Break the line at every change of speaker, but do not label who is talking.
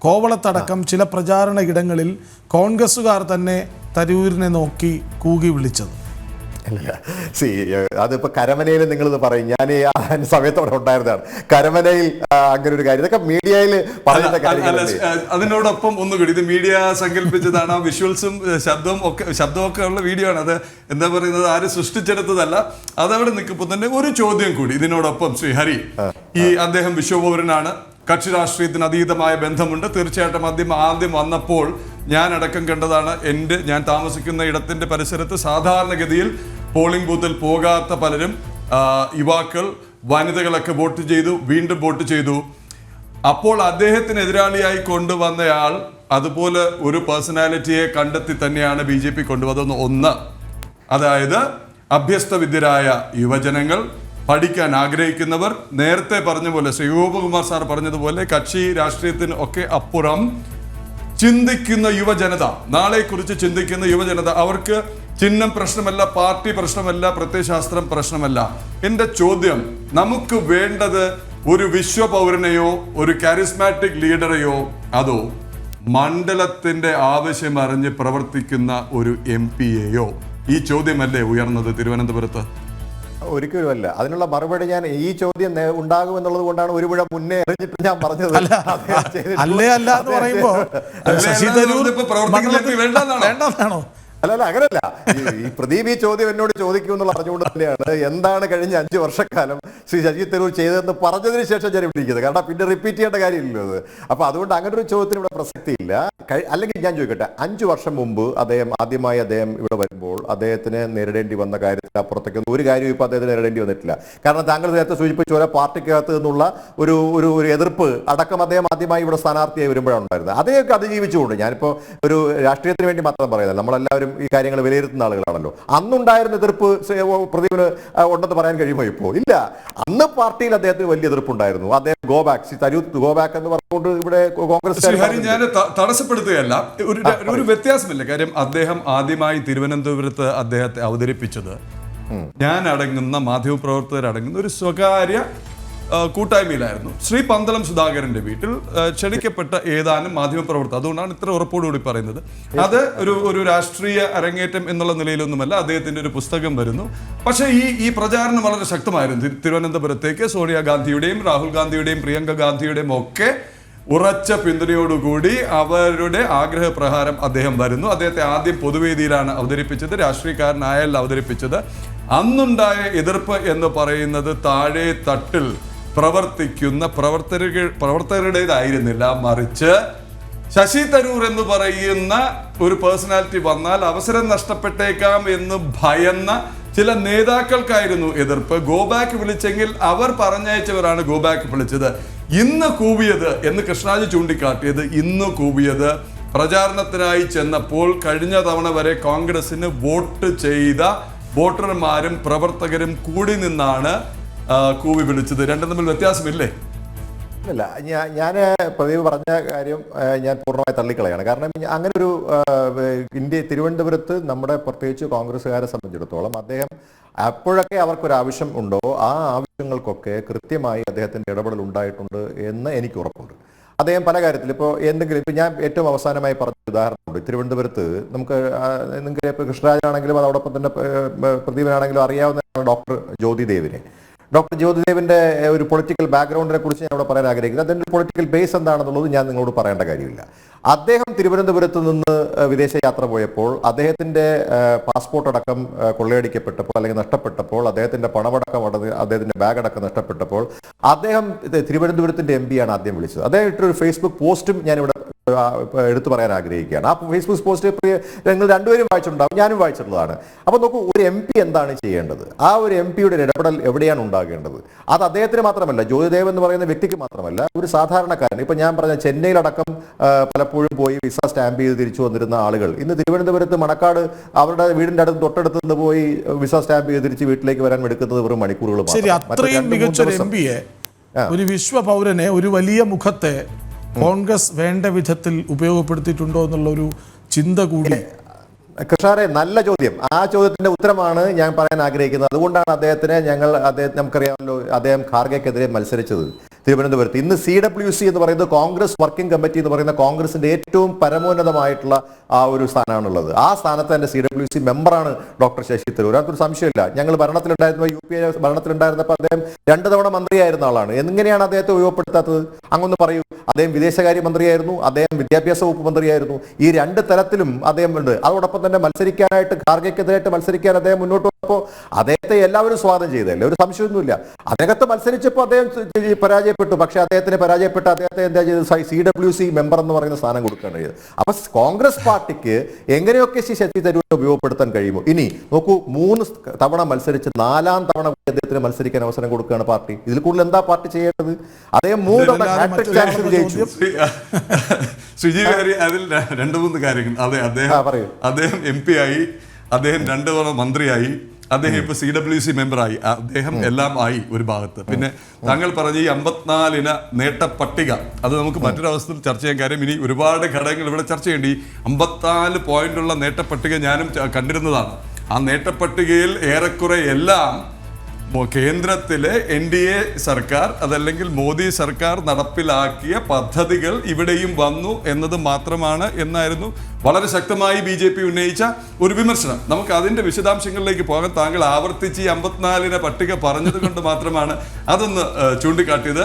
കോവളത്തടക്കം ചില പ്രചാരണ ഇടങ്ങളിൽ കോൺഗ്രസുകാർ തന്നെ തരൂരിനെ നോക്കി കൂകി വിളിച്ചത്.
അതിപ്പോ കരമനയിൽ നിങ്ങളിത് പറയും. ഞാൻ ആ സമയത്തോടെ ഉണ്ടായിരുന്നതാണ്. കരമനയിൽ അങ്ങനെ ഒരു കാര്യം, ഇതൊക്കെ മീഡിയയിൽ പറയുന്ന കാര്യങ്ങൾ.
അതിനോടൊപ്പം ഒന്നുകൂടി, ഇത് മീഡിയ സങ്കല്പിച്ചതാണ്. ആ വിഷ്വൽസും ശബ്ദമൊക്കെ ഉള്ള വീഡിയോ ആണ്. അത് എന്താ പറയുന്നത്, ആരും സൃഷ്ടിച്ചെടുത്തതല്ല. അതവിടെ നിൽക്കുമ്പോൾ തന്നെ ഒരു ചോദ്യം കൂടി ഇതിനോടൊപ്പം. ശ്രീ ഹരി, ഈ അദ്ദേഹം വിശ്വപൗരനാണ്, കക്ഷി രാഷ്ട്രീയത്തിന് അതീതമായ ബന്ധമുണ്ട്. തീർച്ചയായിട്ടും ആദ്യം വന്നപ്പോൾ ഞാൻ അടക്കം കണ്ടതാണ്. ഞാൻ താമസിക്കുന്ന ഇടത്തിന്റെ പരിസരത്ത് സാധാരണഗതിയിൽ പോളിംഗ് ബൂത്തിൽ പോകാത്ത പലരും, യുവാക്കൾ, വനിതകളൊക്കെ വോട്ട് ചെയ്തു, വീണ്ടും വോട്ട് ചെയ്തു. അപ്പോൾ അദ്ദേഹത്തിന് എതിരാളിയായി കൊണ്ടുവന്നയാൾ അതുപോലെ ഒരു പേഴ്സണാലിറ്റിയെ കണ്ടെത്തി തന്നെയാണ് BJP കൊണ്ടുവന്നത്. ഒന്ന്, അതായത് അഭ്യസ്തവിദ്യരായ യുവജനങ്ങൾ, പഠിക്കാൻ ആഗ്രഹിക്കുന്നവർ, നേരത്തെ പറഞ്ഞ പോലെ ശ്രീ ഗോപകുമാർ സാർ പറഞ്ഞതുപോലെ കക്ഷി രാഷ്ട്രീയത്തിന് ഒക്കെ അപ്പുറം ചിന്തിക്കുന്ന യുവജനത, നാളെക്കുറിച്ച് ചിന്തിക്കുന്ന യുവജനത. അവർക്ക് ചിഹ്നം പ്രശ്നമല്ല, പാർട്ടി പ്രശ്നമല്ല, പ്രത്യയശാസ്ത്രം പ്രശ്നമല്ല. എൻ്റെ ചോദ്യം, നമുക്ക് വേണ്ടത് ഒരു വിശ്വപൗരനെയോ ഒരു കാരിസ്മാറ്റിക് ലീഡറെയോ അതോ മണ്ഡലത്തിന്റെ ആവശ്യം അറിഞ്ഞ് പ്രവർത്തിക്കുന്ന ഒരു MP-യെയോ? ഈ ചോദ്യമല്ലേ ഉയർന്നത് തിരുവനന്തപുരത്ത്?
ഒരിക്കലുമല്ല. അതിനുള്ള മറുപടി ഞാൻ ഈ ചോദ്യം ഉണ്ടാകുമെന്നുള്ളത് കൊണ്ടാണ് ഒരു പുഴ മുന്നേ എറിഞ്ഞിട്ട് ഞാൻ പറഞ്ഞത്. അല്ലല്ല, അങ്ങനല്ല. ഈ പ്രദീപ് ഈ ചോദ്യം എന്നോട് ചോദിക്കുമെന്നുള്ള അറിഞ്ഞുകൊണ്ട് തന്നെയാണ് എന്താണ് കഴിഞ്ഞ 5 വർഷക്കാലം ശ്രീ ശശി തരൂർ ചെയ്തതെന്ന് പറഞ്ഞതിന് ശേഷം ഞാൻ വിളിക്കുന്നത്. കാരണം പിന്നെ റിപ്പീറ്റ് ചെയ്യേണ്ട കാര്യമില്ലല്ലോ അത്. അപ്പൊ അതുകൊണ്ട് അങ്ങനെ ഒരു ചോദ്യത്തിന് ഇവിടെ പ്രസക്തിയില്ല. അല്ലെങ്കിൽ ഞാൻ ചോദിക്കട്ടെ, 5 വർഷം മുമ്പ് ആദ്യമായി അദ്ദേഹം ഇവിടെ വരുമ്പോൾ അദ്ദേഹത്തിന് നേരിടേണ്ടി വന്ന കാര്യത്തിൽ അപ്പുറത്തേക്കൊന്നും ഒരു കാര്യം ഇപ്പോൾ അദ്ദേഹത്തിന് നേരിടേണ്ടി വന്നിട്ടില്ല. കാരണം താങ്കൾ നേരത്തെ സൂചിപ്പിച്ച പോലെ പാർട്ടിക്കകത്ത് നിന്നുള്ള ഒരു എതിർപ്പ് അടക്കം അദ്ദേഹം ആദ്യമായി ഇവിടെ സ്ഥാനാർത്ഥിയായി വരുമ്പോഴാണ് ഉണ്ടായിരുന്നത്. അതൊക്കെ അതിജീവിച്ചുകൊണ്ട്, ഞാനിപ്പോൾ ഒരു രാഷ്ട്രീയത്തിന് വേണ്ടി മാത്രം പറയുന്നത്, നമ്മളെല്ലാവരും ഈ കാര്യങ്ങൾ വിലയിരുത്തുന്ന ആളുകളാണല്ലോ. അന്നുണ്ടായിരുന്ന എതിർപ്പ് പ്രദീപിന് ഉണ്ടെന്ന് പറയാൻ കഴിയുമോ? ഇപ്പോൾ ഇല്ല. അന്ന് പാർട്ടിയിൽ അദ്ദേഹത്തിന് വലിയ എതിർപ്പുണ്ടായിരുന്നു. അദ്ദേഹം ഗോ ബാക്ക് എന്ന് പറഞ്ഞുകൊണ്ട് ഇവിടെ കോൺഗ്രസ്
ഞാൻ തടസ്സപ്പെടുത്തുകയല്ല, ഒരു വ്യത്യാസമില്ല. കാര്യം അദ്ദേഹം ആദ്യമായി തിരുവനന്തപുരത്ത് അദ്ദേഹത്തെ അവതരിപ്പിച്ചത് ഞാൻ അടങ്ങുന്ന മാധ്യമപ്രവർത്തകരടങ്ങുന്ന ഒരു സ്വകാര്യ കൂട്ടായ്മയിലായിരുന്നു. ശ്രീ പന്തളം സുധാകരന്റെ വീട്ടിൽ ക്ഷണിക്കപ്പെട്ട ഏതാനും മാധ്യമപ്രവർത്തകർ. അതുകൊണ്ടാണ് ഇത്ര ഉറപ്പോടുകൂടി പറയുന്നത്. അത് ഒരു രാഷ്ട്രീയ അരങ്ങേറ്റം എന്നുള്ള നിലയിലൊന്നുമല്ല. അദ്ദേഹത്തിന്റെ ഒരു പുസ്തകം വരുന്നു. പക്ഷേ ഈ പ്രചാരണം വളരെ ശക്തമായിരുന്നു. തിരുവനന്തപുരത്തേക്ക് സോണിയാഗാന്ധിയുടെയും രാഹുൽ ഗാന്ധിയുടെയും പ്രിയങ്ക ഗാന്ധിയുടെയും ഒക്കെ ഉറച്ച പിന്തുണയോടുകൂടി അവരുടെ ആഗ്രഹപ്രകാരം അദ്ദേഹം വരുന്നു. അദ്ദേഹത്തെ ആദ്യം പൊതുവേദിയിലാണ് അവതരിപ്പിച്ചത്, രാഷ്ട്രീയക്കാരനായല്ല അവതരിപ്പിച്ചത്. അന്നുണ്ടായ എതിർപ്പ് എന്ന് പറയുന്നത് താഴെ തട്ടിൽ പ്രവർത്തിക്കുന്ന പ്രവർത്തകരുടേതായിരുന്നില്ല, മറിച്ച് ശശി തരൂർ എന്ന് പറയുന്ന ഒരു പേഴ്സണാലിറ്റി വന്നാൽ അവസരം നഷ്ടപ്പെട്ടേക്കാം എന്ന് ഭയന്ന ചില നേതാക്കൾക്കായിരുന്നു എതിർപ്പ്. ഗോബാക്ക് വിളിച്ചെങ്കിൽ അവർ പറഞ്ഞയച്ചവരാണ് ഗോബാക്ക് വിളിച്ചത്. ഇന്ന് കൂവിയത് എന്ന് കൃഷ്ണാജി ചൂണ്ടിക്കാട്ടിയത്, ഇന്ന് കൂവിയത് പ്രചാരണത്തിനായി ചെന്നപ്പോൾ കഴിഞ്ഞ തവണ വരെ കോൺഗ്രസിന് വോട്ട് ചെയ്ത വോട്ടർമാരും പ്രവർത്തകരും കൂടി നിന്നാണ് കൂവി വിളിച്ചത്. രണ്ടും തമ്മിൽ വ്യത്യാസമില്ലേ?
ഇല്ല, ഞാൻ പ്രദീപ് പറഞ്ഞ കാര്യം ഞാൻ പൂർണ്ണമായി തള്ളിക്കളയാണ്. കാരണം അങ്ങനെ ഒരു തിരുവനന്തപുരത്ത് നമ്മുടെ പ്രത്യേകിച്ച് കോൺഗ്രസ്സുകാരെ സംബന്ധിച്ചിടത്തോളം അദ്ദേഹം അപ്പോഴൊക്കെ അവർക്കൊരാവശ്യം ഉണ്ടോ ആ ആവശ്യങ്ങൾക്കൊക്കെ കൃത്യമായി അദ്ദേഹത്തിൻ്റെ ഇടപെടൽ ഉണ്ടായിട്ടുണ്ട് എന്ന് എനിക്ക് ഉറപ്പുണ്ട്. അദ്ദേഹം പല കാര്യത്തിൽ ഇപ്പോൾ ഞാൻ ഏറ്റവും അവസാനമായി പറഞ്ഞ ഉദാഹരണമുണ്ട്. തിരുവനന്തപുരത്ത് നിങ്ങൾക്ക് ഇപ്പോൾ കൃഷ്ണരാജാണെങ്കിലും അതോടൊപ്പം തന്നെ പ്രദീപനാണെങ്കിലും അറിയാവുന്ന ഡോക്ടർ ജ്യോതിദേവിന്റെ ഒരു പൊളിറ്റിക്കൽ ബാക്ക്ഗ്രൗണ്ടിനെ കുറിച്ച് ഞാൻ ഇവിടെ പറയാൻ ആഗ്രഹിക്കുന്നത്. അതിൻ്റെ പൊളിറ്റിക്കൽ ബേസ് എന്താണെന്നുള്ളത് ഞാൻ നിങ്ങളോട് പറയേണ്ട കാര്യമില്ല. അദ്ദേഹം തിരുവനന്തപുരത്ത് നിന്ന് വിദേശയാത്ര പോയപ്പോൾ അദ്ദേഹത്തിന്റെ പാസ്പോർട്ട് അടക്കം കൊള്ളയടിക്കപ്പെട്ടപ്പോൾ അല്ലെങ്കിൽ നഷ്ടപ്പെട്ടപ്പോൾ, അദ്ദേഹത്തിന്റെ പണമടക്കം അദ്ദേഹത്തിന്റെ ബാഗ് അടക്കം നഷ്ടപ്പെട്ടപ്പോൾ അദ്ദേഹം തിരുവനന്തപുരത്തിന്റെ MP ആണ് ആദ്യം വിളിച്ചത്. അദ്ദേഹം ഇട്ടൊരു ഫേസ്ബുക്ക് പോസ്റ്റും ഞാനിവിടെ എടുത്തു പറയാൻ ആഗ്രഹിക്കുകയാണ്. ആ ഫേസ്ബുക്ക് പോസ്റ്റ് നിങ്ങൾ രണ്ടുപേരും വായിച്ചിട്ടുണ്ടാവും, ഞാനും വായിച്ചിട്ടുള്ളതാണ്. അപ്പോൾ നോക്കൂ, ഒരു MP എന്താണ് ചെയ്യേണ്ടത്? ആ ഒരു MP-യുടെ ഇടപെടൽ എവിടെയാണ് ഉണ്ടാകേണ്ടത്? അത് അദ്ദേഹത്തിന് മാത്രമല്ല, ജ്യോതിദേവ് എന്ന് പറയുന്ന വ്യക്തിക്ക് മാത്രമല്ല, ഒരു സാധാരണക്കാരൻ. ഇപ്പം ഞാൻ പറഞ്ഞ ചെന്നൈയിലടക്കം പലപ്പോഴും പോയി വിസ സ്റ്റാമ്പ് ചെയ്ത് തിരിച്ചു വന്നിരുന്ന ആളുകൾ ഇന്ന് തിരുവനന്തപുരത്ത് മണക്കാട് അവരുടെ വീടിന്റെ അടുത്ത് തൊട്ടടുത്ത് നിന്ന് പോയി വിസ സ്റ്റാമ്പ് ചെയ്ത് തിരിച്ച് വീട്ടിലേക്ക് വരാൻ എടുക്കുന്നത് വെറും മണിക്കൂറുകൾ
മാത്രം. ഒരു വിശ്വപൗരനെ, ഒരു വലിയ മുഖത്തെ കോൺഗ്രസ് വേണ്ട വിധത്തിൽ ഉപയോഗപ്പെടുത്തിയിട്ടുണ്ടോ എന്നുള്ള ഒരു ചിന്ത കൂടി.
കൃഷ്ണാരെ, നല്ല ചോദ്യം. ആ ചോദ്യത്തിന്റെ ഉത്തരമാണ് ഞാൻ പറയാൻ ആഗ്രഹിക്കുന്നത്. അതുകൊണ്ടാണ് നമുക്കറിയാമല്ലോ, അദ്ദേഹം ഖാർഗെക്കെതിരെ മത്സരിച്ചത്. തിരുവനന്തപുരത്ത്. ഇന്ന് CWC എന്ന് പറയുന്നത് കോൺഗ്രസ് വർക്കിംഗ് കമ്മിറ്റി എന്ന് പറയുന്ന കോൺഗ്രസിന്റെ ഏറ്റവും പരമോന്നതമായിട്ടുള്ള ആ ഒരു സ്ഥാനമാണുള്ളത്. ആ സ്ഥാനത്ത് തന്നെ CWC മെമ്പറാണ് ഡോക്ടർ ശശി തരൂർ. അതിനകത്തൊരു സംശയമില്ല. ഞങ്ങൾ ഭരണത്തിലുണ്ടായിരുന്ന UPA ഭരണത്തിലുണ്ടായിരുന്നപ്പോൾ അദ്ദേഹം 2 തവണ മന്ത്രിയായിരുന്ന ആളാണ്. എങ്ങനെയാണ് അദ്ദേഹത്തെ ഉപയോഗപ്പെടുത്താത്തത്? അങ്ങൊന്ന് പറയൂ. അദ്ദേഹം വിദേശകാര്യ മന്ത്രിയായിരുന്നു, അദ്ദേഹം വിദ്യാഭ്യാസ വകുപ്പ് മന്ത്രിയായിരുന്നു. ഈ 2 തലത്തിലും അദ്ദേഹം ഉണ്ട്. അതോടൊപ്പം തന്നെ മത്സരിക്കാനായിട്ട് ഖാർഗെക്കെതിരായിട്ട് മത്സരിക്കാൻ അദ്ദേഹം മുന്നോട്ട് വന്നപ്പോൾ അദ്ദേഹത്തെ എല്ലാവരും സ്വാഗതം ചെയ്തല്ലേ, ഒരു സംശയമൊന്നുമില്ല. അതിനകത്ത് മത്സരിച്ചപ്പോൾ അദ്ദേഹം പരാജയപ്പെട്ടു. പക്ഷേ അദ്ദേഹത്തിന് പരാജയപ്പെട്ട് അദ്ദേഹത്തെ എന്താ ചെയ്തത്? CWC മെമ്പർ എന്ന് പറയുന്ന സ്ഥാനം കൊടുക്കുകയാണ് ചെയ്തത്. അപ്പൊ കോൺഗ്രസ് പാർട്ടിക്ക് എങ്ങനെയൊക്കെ ശശി തരൂരിനെ ഉപയോഗപ്പെടുത്താൻ കഴിയുമോ? ഇനി നോക്കൂ, 3 തവണ മത്സരിച്ച് 4ാം തവണ അദ്ദേഹത്തിന് മത്സരിക്കാൻ അവസരം കൊടുക്കുകയാണ് പാർട്ടി. ഇതിൽ കൂടുതൽ എന്താ പാർട്ടി ചെയ്യേണ്ടത്? അദ്ദേഹം 3 തവണ ഹാട്രിക് ചാൻസ് വിജയിച്ചു.
ശ്രീജീവി ഹരി, അതിൽ 2-3 കാര്യങ്ങൾ. അതെ, അദ്ദേഹം MP ആയി, അദ്ദേഹം 2 തവണ മന്ത്രിയായി, അദ്ദേഹം ഇപ്പൊ CWC മെമ്പറായി, അദ്ദേഹം എല്ലാം ആയി ഒരു ഭാഗത്ത്. പിന്നെ താങ്കൾ പറഞ്ഞ ഈ 54 നേട്ട പട്ടിക, അത് നമുക്ക് മറ്റൊരവസ്ഥയിൽ ചർച്ച ചെയ്യാൻ. കാര്യം ഇനി ഒരുപാട് ഘടകങ്ങൾ ഇവിടെ ചർച്ച ചെയ്യേണ്ടി. 54 പോയിന്റുള്ള നേട്ട പട്ടിക ഞാനും കണ്ടിരുന്നതാണ്. ആ നേട്ട പട്ടികയിൽ ഏറെക്കുറെ എല്ലാം കേന്ദ്രത്തിലെ NDA സർക്കാർ, അതല്ലെങ്കിൽ മോദി സർക്കാർ നടപ്പിലാക്കിയ പദ്ധതികൾ ഇവിടെയും വന്നു എന്നത് മാത്രമാണ് എന്നായിരുന്നു വളരെ ശക്തമായി BJP ഉന്നയിച്ച ഒരു വിമർശനം. നമുക്ക് അതിന്റെ വിശദാംശങ്ങളിലേക്ക് പോകാൻ. താങ്കൾ ആവർത്തിച്ച് ഈ 54 പട്ടിക പറഞ്ഞത് കൊണ്ട് മാത്രമാണ് അതൊന്ന് ചൂണ്ടിക്കാട്ടിയത്.